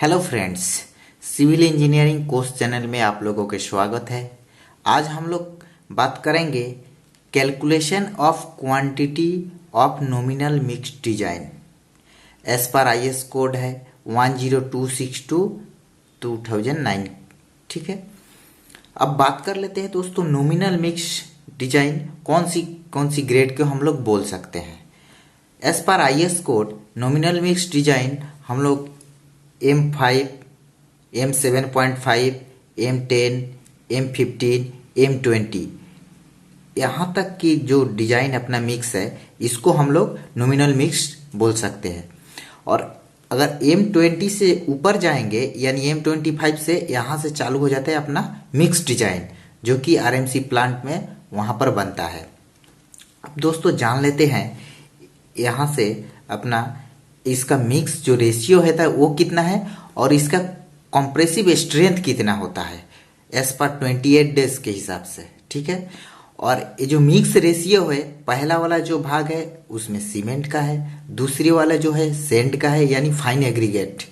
Hello friends, civil engineering course channel में आप लोगों के स्वागत है। आज हम लोग बात करेंगे calculation of quantity of nominal mixed design. As per IS code है 10262/2009। ठीक है, अब बात कर लेते हैं दोस्तों, नॉमिनल मिक्स्ड डिजाइन कौन सी ग्रेड के हम लोग बोल सकते हैं। As per IS code nominal mixed design हम लोग M5, M7.5, M10, M15, M20 यहाँ तक की जो डिजाइन अपना मिक्स है इसको हम लोग नॉमिनल मिक्स बोल सकते हैं। और अगर M20 से ऊपर जाएंगे यानी M25 से यहाँ से चालू हो जाता है अपना मिक्स डिजाइन, जो कि आरएमसी प्लांट में वहाँ पर बनता है। अब दोस्तों जान लेते हैं यहाँ से अपना इसका मिक्स जो रेशियो है वो कितना है और इसका कॉम्प्रेसिव स्ट्रेंथ कितना होता है एज पर 28 डेज के हिसाब से। ठीक है, और ये जो मिक्स रेशियो है, पहला वाला जो भाग है उसमें सीमेंट का है, दूसरी वाला जो है सैंड का है यानी फाइन एग्रीगेट,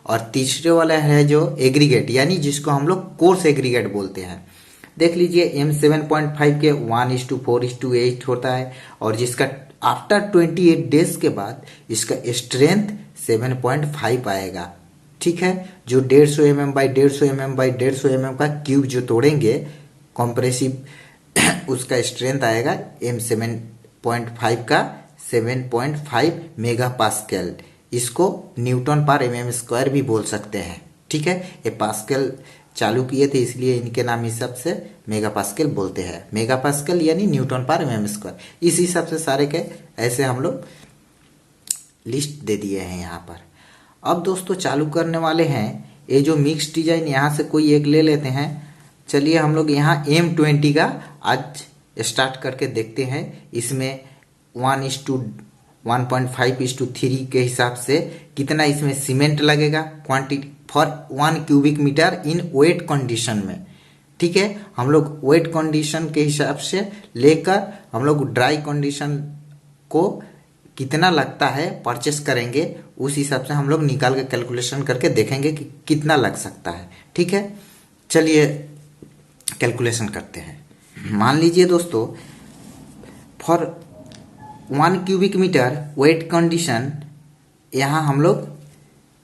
और तीसरे वाला है जो एग्रीगेट यानी जिसको हम लोग कोर्स एग्रीगेट बोलते हैं। देख लीजिए M7.5 के 1:4:8 होता है, और जिसका आफ्टर 28 डेज के बाद इसका स्ट्रेंथ 7.5 आएगा। ठीक है, जो 150 mm by 150 mm by 150 mm का क्यूब जो तोड़ेंगे कॉम्प्रेसिव उसका स्ट्रेंथ आएगा M7.5 का 7.5 मेगा पास्कल। इसको न्यूटन पर mm² भी बोल सकते हैं। ठीक है, ये पास्कल चालू किए थे इसलिए इनके नाम इस हिसाब से मेगा पास्कल बोलते हैं। मेगा पास्कल यानी न्यूटन पर mm²। इस हिसाब से सारे के ऐसे हम लोग लिस्ट दे दिए हैं यहाँ पर। अब दोस्तों चालू करने वाले हैं ये जो मिक्स डिजाइन, यहाँ से कोई एक ले लेते हैं। चलिए हम लोग यहाँ M20 का आज स्टार्ट करके देखते हैं। इसमें 1:1.5:3 के हिसाब से कितना इसमें सीमेंट लगेगा quantity for 1 cubic metre in wet condition में। ठीक है, हम लोग वेट कंडीशन के हिसाब से लेकर हम लोग ड्राई कंडीशन को कितना लगता है परचेस करेंगे, उस हिसाब से हम लोग निकाल के कैलकुलेशन करके देखेंगे कि कितना लग सकता है। ठीक है, चलिए कैलकुलेशन करते हैं। मान लीजिए दोस्तों for 1 cubic metre wet condition यहाँ हम लोग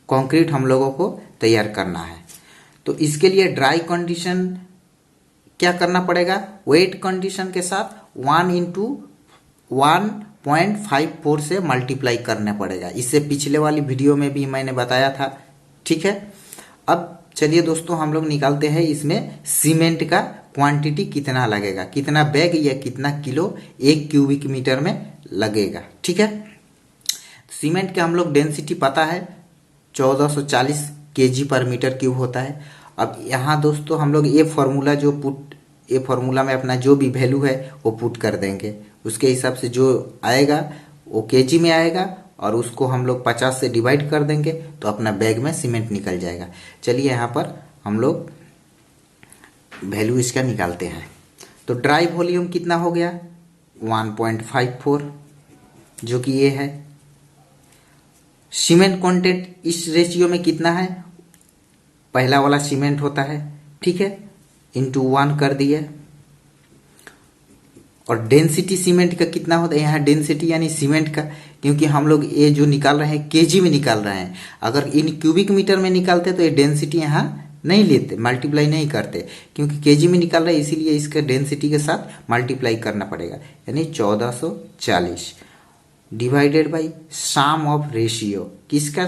कंक्रीट हम लोगों को तैयार करना है, तो इसके लिए ड्राई कंडीशन क्या करना पड़ेगा, वेट कंडीशन के साथ 1:1.54 से मल्टीप्लाई करना पड़ेगा। इससे पिछले वाली वीडियो में भी मैंने बताया था। ठीक है, अब चलिए दोस्तों हम लोग निकालते हैं इसमें सीमेंट का क्वांटिटी कितना लगेगा, कितना बैग या कितना किलो 1 क्यूबिक मीटर में लगेगा। ठीक है, सीमेंट का हम लोग डेंसिटी पता है 1440 kg पर मीटर क्यूब होता है। अब यहाँ दोस्तों हम लोग ये फॉर्मूला में अपना जो भी वैल्यू है वो पुट कर देंगे, उसके हिसाब से जो आएगा वो केजी में आएगा, और उसको हम लोग 50 से डिवाइड कर देंगे तो अपना बैग में सीमेंट निकल जाएगा। चलिए यहाँ पर हम लोग वैल्यू इसका निकालते हैं। तो ड्राई वॉल्यूम कितना हो गया 1.54, जो कि ये है। सीमेंट कंटेंट इस रेशियो में कितना है, पहला वाला सीमेंट होता है। ठीक है, इंटू 1 कर दिए। और डेंसिटी सीमेंट का कितना होता है, यहाँ डेंसिटी यानी सीमेंट का, क्योंकि हम लोग ये जो निकाल रहे हैं केजी में निकाल रहे हैं। अगर इन क्यूबिक मीटर में निकालते तो ये डेंसिटी यहाँ नहीं लेते, मल्टीप्लाई नहीं करते, क्योंकि केजी में निकाल रहे हैं इसीलिए इसका डेंसिटी के साथ मल्टीप्लाई करना पड़ेगा, यानी 1440 divided by sum of ratio. किसका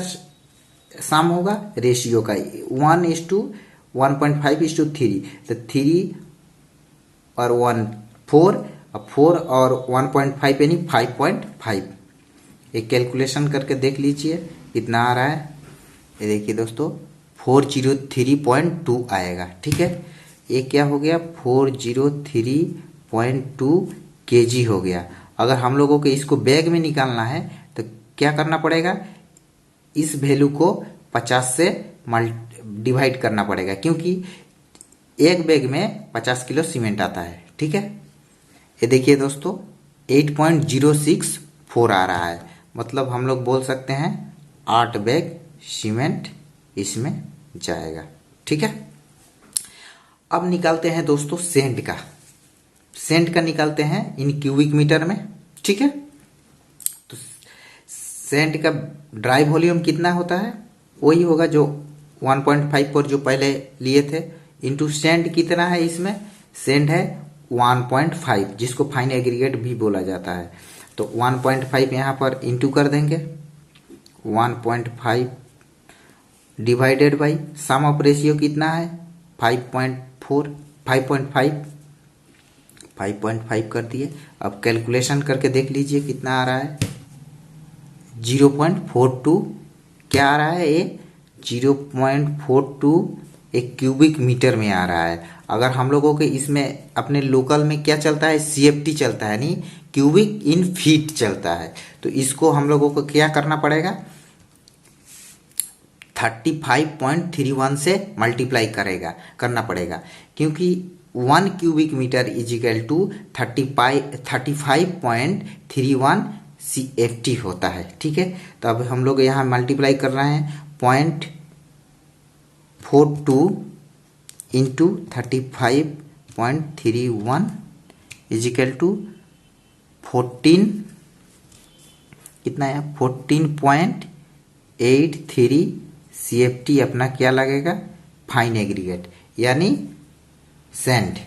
सम होगा, रेशियो का। 1:1.5:3, तो 3 और 1 4, 4 और 1.5 यानी 5.5। एक कैलकुलेशन करके देख लीजिए कितना आ रहा है। ये देखिए दोस्तों 403.2 आएगा। ठीक है, ये क्या हो गया 403.2 kg हो गया। अगर हम लोगों को इसको बैग में निकालना है तो क्या करना पड़ेगा, इस वैल्यू को 50 से डिवाइड करना पड़ेगा, क्योंकि एक बैग में 50 किलो सीमेंट आता है। ठीक है, ये देखिए दोस्तों 8.064 आ रहा है, मतलब हम लोग बोल सकते हैं 8 बैग सीमेंट इसमें जाएगा। ठीक है, अब निकालते हैं दोस्तों सेंट का। सेंट का निकालते हैं इन क्यूबिक मीटर में। ठीक है, तो सेंट का ड्राई वॉल्यूम कितना होता है, वही होगा जो 1.5 पर जो पहले लिए थे, इंटू सेंट कितना है इसमें, सेंट है 1.5 जिसको फाइन एग्रीगेट भी बोला जाता है। तो 1.5 यहाँ पर इंटू कर देंगे, 1.5 divided by sum of ratio कितना है 5.5 कर दिए। अब कैलकुलेशन करके देख लीजिए कितना आ रहा है, 0.42 क्या आ रहा है, ये 0.42 एक क्यूबिक मीटर में आ रहा है। अगर हम लोगों के इसमें अपने लोकल में क्या चलता है, CFT चलता है, नहीं क्यूबिक इन फीट चलता है। तो इसको हम लोगों को क्या करना पड़ेगा, 35.31 से मल्टीप्लाई करना पड़ेगा, क्योंकि 1 cubic metre is equal to 35.31 CFT होता है। ठीक है, तो अब हम लोग यहाँ मल्टीप्लाई कर रहे हैं 0.42 इंटू 35.31 इज इक्वल टू 14 कितना है 14.83 CFT अपना क्या लगेगा, फाइन एग्रीगेट यानी सैंड।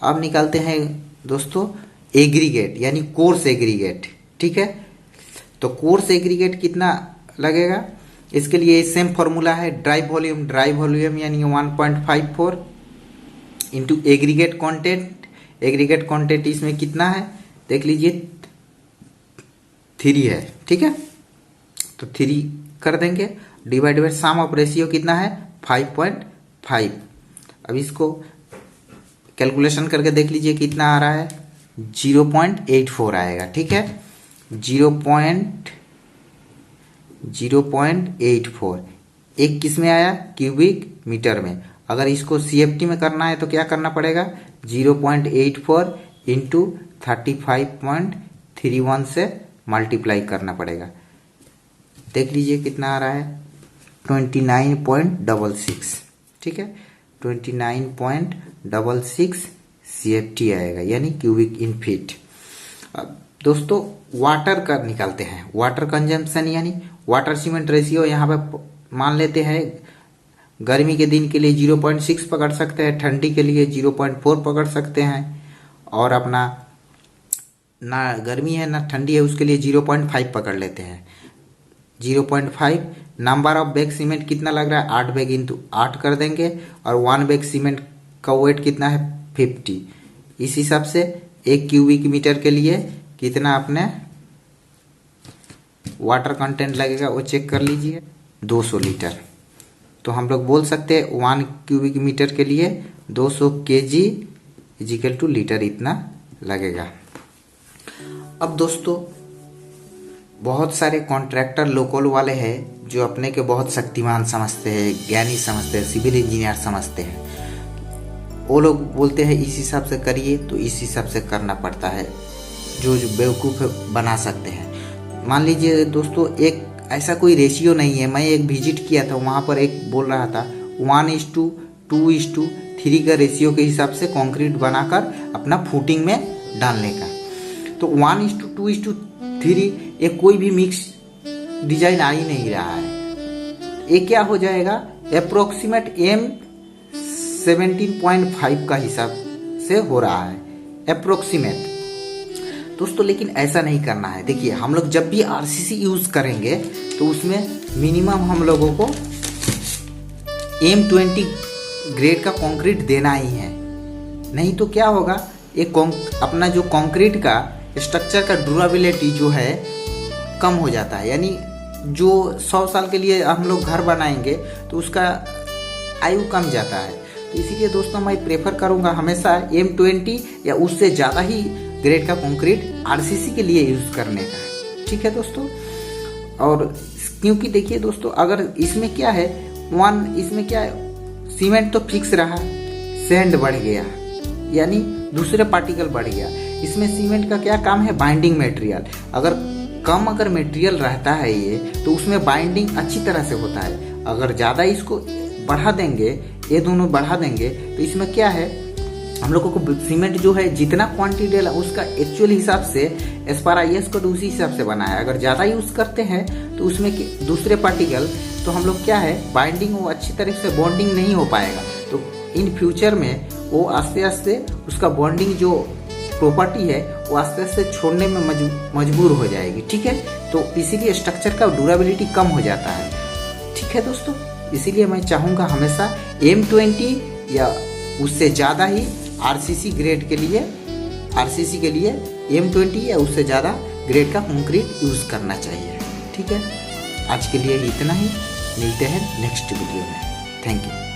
अब निकालते हैं दोस्तों एग्रीगेट यानी कोर्स एग्रीगेट। ठीक है, तो कोर्स एग्रीगेट कितना लगेगा, इसके लिए सेम फॉर्मूला है, ड्राई वॉल्यूम यानी 1.54 into aggregate content. Aggregate content इसमें कितना है देख लीजिए 3 है। ठीक है, तो 3 कर देंगे, divide by sum of ratio कितना है 5.5। अब इसको कैलकुलेशन करके देख लीजिए कितना आ रहा है, 0.84 आएगा। ठीक है, 0.84 एक किस में आया, क्यूबिक मीटर में। अगर इसको CFT में करना है तो क्या करना पड़ेगा, 0.84 इंटू 35.31 से मल्टीप्लाई करना पड़ेगा। देख लीजिए कितना आ रहा है 29.66। ठीक है, 29.66 CFT आएगा यानी क्यूबिक इन फीट। अब दोस्तों वाटर का निकालते हैं, वाटर कंजम्पशन यानी वाटर सीमेंट रेशियो। यहाँ पे मान लेते हैं गर्मी के दिन के लिए 0.6 पकड़ सकते हैं, ठंडी के लिए 0.4 पकड़ सकते हैं, और अपना ना गर्मी है ना ठंडी है उसके लिए 0.5 पकड़ लेते हैं। 0.5 नंबर ऑफ बैग सीमेंट कितना लग रहा है, 8 बैग इंटू 8 कर देंगे, और 1 बैग सीमेंट का वेट कितना है 50। इस हिसाब से 1 क्यूबिक मीटर के लिए कितना अपने वाटर कंटेंट लगेगा वो चेक कर लीजिए, 200 लीटर। तो हम लोग बोल सकते हैं 1 क्यूबिक मीटर के लिए 200 kg इजिकल टू लीटर इतना लगेगा। अब दोस्तों बहुत सारे कॉन्ट्रैक्टर लोकल वाले हैं जो अपने के बहुत शक्तिमान समझते हैं, ज्ञानी समझते हैं, सिविल इंजीनियर समझते हैं। वो लोग बोलते हैं इस हिसाब से करिए, तो इस हिसाब से करना पड़ता है, जो बेवकूफ़ बना सकते हैं। मान लीजिए दोस्तों एक ऐसा कोई रेशियो नहीं है। मैं एक विजिट किया था, वहाँ पर एक बोल रहा था 1:2:3 का रेशियो के हिसाब से कंक्रीट बनाकर अपना फुटिंग में डालने का। तो 1:2:3 ये कोई भी मिक्स डिजाइन आ ही नहीं रहा है। ये क्या हो जाएगा, अप्रोक्सीमेट M17.5 का हिसाब से हो रहा है अप्रोक्सीमेट दोस्तों, लेकिन ऐसा नहीं करना है। देखिए हम लोग जब भी RCC यूज करेंगे तो उसमें मिनिमम हम लोगों को M20 ग्रेड का कंक्रीट देना ही है, नहीं तो क्या होगा, एक अपना जो कंक्रीट का स्ट्रक्चर का ड्यूरेबिलिटी जो है कम हो जाता है। यानी जो 100 साल के लिए हम लोग घर बनाएंगे तो उसका आयु कम जाता है। तो इसीलिए दोस्तों मैं प्रेफर करूंगा हमेशा M20 या उससे ज़्यादा ही ग्रेड का कंक्रीट RCC के लिए यूज़ करने का। ठीक है दोस्तों, और क्योंकि देखिए दोस्तों अगर इसमें क्या है, इसमें क्या है, सीमेंट तो फिक्स रहा, सैंड बढ़ गया यानी दूसरे पार्टिकल बढ़ गया। इसमें सीमेंट का क्या काम है, बाइंडिंग मटेरियल। अगर कम मटेरियल रहता है ये तो उसमें बाइंडिंग अच्छी तरह से होता है, अगर ज़्यादा इसको बढ़ा देंगे, ये दोनों बढ़ा देंगे, तो इसमें क्या है, हम लोगों को सीमेंट जो है जितना क्वांटिटी डाला उसका एक्चुअल हिसाब से एज पर IS कोड उसी हिसाब से बना है। अगर ज़्यादा यूज़ करते हैं तो उसमें दूसरे पार्टिकल, तो हम लोग क्या है, बाइंडिंग वो अच्छी तरह से बॉन्डिंग नहीं हो पाएगा। तो इन फ्यूचर में वो आस्ते आस्ते उसका बॉन्डिंग जो प्रॉपर्टी है वो आस्ते आस्ते छोड़ने में मजबूर हो जाएगी। ठीक है, तो इसीलिए स्ट्रक्चर का ड्यूरेबिलिटी कम हो जाता है। ठीक है दोस्तों, इसीलिए मैं चाहूँगा हमेशा M20 या उससे ज़्यादा ही RCC ग्रेड के लिए, RCC के लिए M20 या उससे ज़्यादा ग्रेड का कंक्रीट यूज़ करना चाहिए। ठीक है, आज के लिए इतना ही, मिलते हैं नेक्स्ट वीडियो में। Thank you.